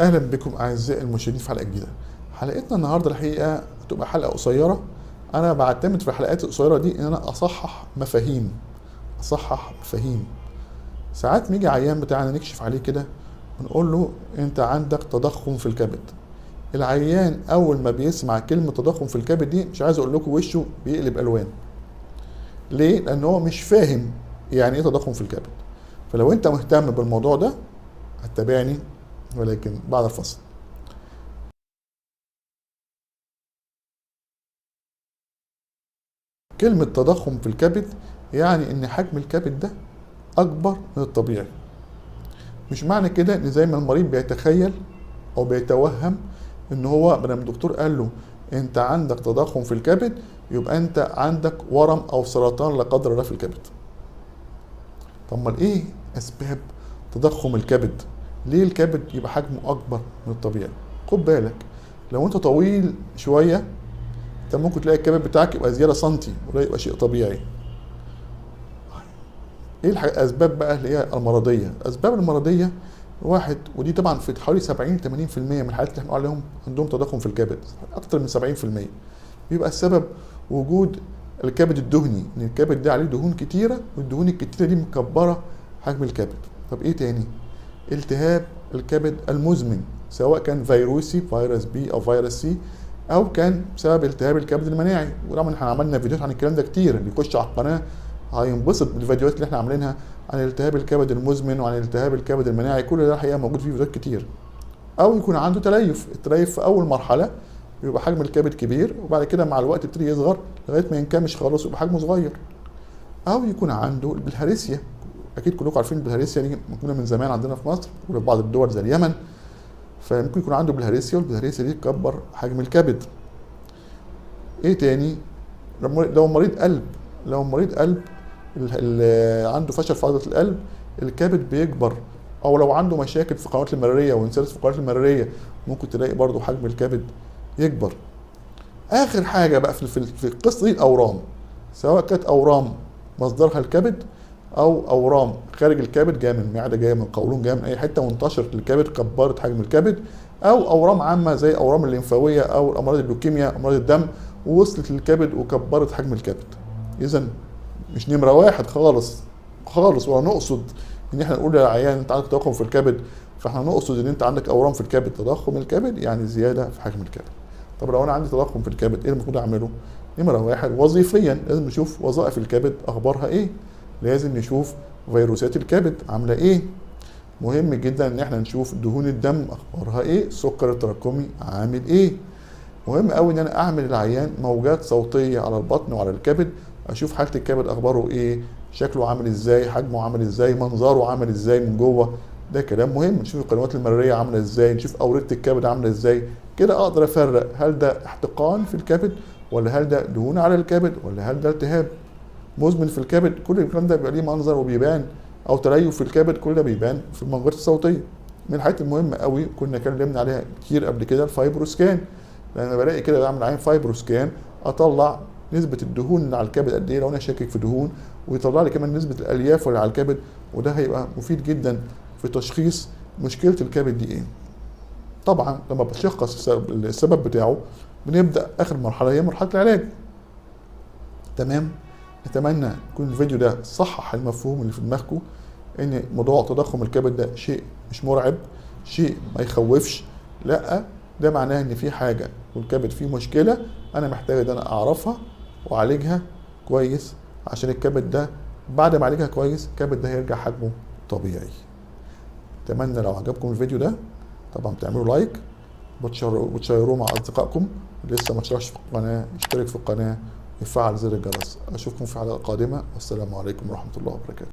اهلا بكم اعزائي المشاهدين في حلقه جديده. حلقتنا النهارده الحقيقه هتبقى حلقه قصيره. انا بعتمد في الحلقات القصيره دي ان انا اصحح مفاهيم. ساعات بيجي عيان بتاعنا نكشف عليه كده ونقول له انت عندك تضخم في الكبد. العيان اول ما بيسمع كلمه تضخم في الكبد دي مش عايز اقول لكم وشه بيقلب الوان. ليه؟ لان هو مش فاهم يعني ايه تضخم في الكبد. فلو انت مهتم بالموضوع ده هتتابعني، ولكن بعد الفصل. كلمة تضخم في الكبد يعني ان حجم الكبد ده اكبر من الطبيعي. مش معنى كده ان زي ما المريض بيتخيل او بيتوهم ان هو بدل ما الدكتور قال له انت عندك تضخم في الكبد يبقى انت عندك ورم او سرطان لا قدر الله في الكبد. طب امال ايه اسباب تضخم الكبد؟ ليه الكبد يبقى حجمه اكبر من الطبيعي؟ خد بالك، لو انت طويل شويه انت ممكن تلاقي الكبد بتاعك يبقى زياده سنتي وده يبقى شيء طبيعي. ايه الاسباب بقى اللي هي المرضيه؟ الاسباب المرضيه واحد، ودي طبعا في حوالي 70 80% من الحالات اللي احنا بنقول عليهم عندهم تضخم في الكبد، اكتر من 70%، بيبقى السبب وجود الكبد الدهني، ان الكبد ده عليه دهون كتيره والدهون الكتيره دي مكبره حجم الكبد. طب ايه تاني؟ التهاب الكبد المزمن، سواء كان فيروسي فيروس بي او فيروس سي، او كان بسبب التهاب الكبد المناعي. وطبعا احنا عملنا فيديوهات عن الكلام ده كتير، اللي يخش على القناه هينبسط بالفيديوهات اللي احنا عاملينها عن التهاب الكبد المزمن وعن التهاب الكبد المناعي. كل ده الحقيقه موجود فيه فيديوهات كتير. او يكون عنده تليف، التليف في اول مرحله بيبقى حجم الكبد كبير وبعد كده مع الوقت يبتدي يصغر لغايه ما ينكمش خالص ويبقى حجمه صغير. او يكون عنده البلهارسيا، اكيد كلكم عارفين البلهارسيا دي موجوده من زمان عندنا في مصر وفي بعض الدول زي اليمن. فممكن يكون عنده بلهارسيا والبلهارسيا دي تكبر حجم الكبد. ايه تاني؟ لو مريض قلب اللي عنده فشل في عضله القلب الكبد بيكبر. او لو عنده مشاكل في القنوات المراريه وانسداد في القنوات المراريه ممكن تلاقي برضو حجم الكبد يكبر. اخر حاجه بقى في القصه دي الاورام، سواء كانت اورام مصدرها الكبد او اورام خارج الكبد جايه من المعده جايه من القولون جايه من اي حته وانتشرت للكبد كبرت حجم الكبد، او اورام عامه زي اورام الليمفاويه او امراض اللوكيميا امراض الدم ووصلت للكبد وكبرت حجم الكبد. اذا مش نمره واحد خالص ولا نقصد ان احنا نقول للعيان انت عندك تضخم في الكبد، فاحنا نقصد ان انت عندك اورام في الكبد. تضخم الكبد يعني زياده في حجم الكبد. طب لو انا عندي تضخم في الكبد ايه المفروض اعمله؟ نمره واحد، وظيفيا لازم نشوف وظائف الكبد اخبارها ايه، لازم نشوف فيروسات الكبد عامله ايه، مهم جدا ان احنا نشوف دهون الدم اخبارها ايه، السكر التراكمي عامل ايه. مهم قوي ان انا اعمل العيان موجات صوتيه على البطن وعلى الكبد، اشوف حاله الكبد اخباره ايه، شكله عامل ازاي، حجمه عامل ازاي، منظره عامل ازاي من جوه. ده كلام مهم. نشوف القنوات المراريه عامله ازاي، نشوف اورده الكبد عامله ازاي، كده اقدر افرق هل ده احتقان في الكبد ولا هل ده دهون على الكبد ولا هل ده التهاب مزمن في الكبد. كل الكلام ده بيبقى ليه منظر وبيبان، او تليف في الكبد كل ده بيبان في الموجات الصوتيه. من الحاجات المهمه قوي كنا اتكلمنا عليها كتير قبل كده الفايبروسكان، لان انا بلاقي كده بعمل عين فايبروسكان اطلع نسبه الدهون اللي على الكبد قد ايه لو انا شاكك في دهون، ويطلع لي كمان نسبه الالياف اللي على الكبد، وده هيبقى مفيد جدا في تشخيص مشكله الكبد دي ايه. طبعا لما بشخص السبب بتاعه بنبدا اخر مرحله هي مرحله العلاج. تمام. اتمنى يكون الفيديو ده صحح المفهوم اللي في دماغكم ان موضوع تضخم الكبد ده شيء مش مرعب، شيء ما يخوفش، لا ده معناه ان في حاجه والكبد فيه مشكله انا محتاج ان انا اعرفها واعالجها كويس، عشان الكبد ده بعد ما اعالجها كويس الكبد ده هيرجع حجمه طبيعي. اتمنى لو عجبكم الفيديو ده طبعا تعملوا لايك وتشيروه مع اصدقائكم. لسه ما اشتركش في القناه يشترك في القناه ويفعل زر الجرس. اشوفكم في حلقه قادمه والسلام عليكم ورحمه الله وبركاته.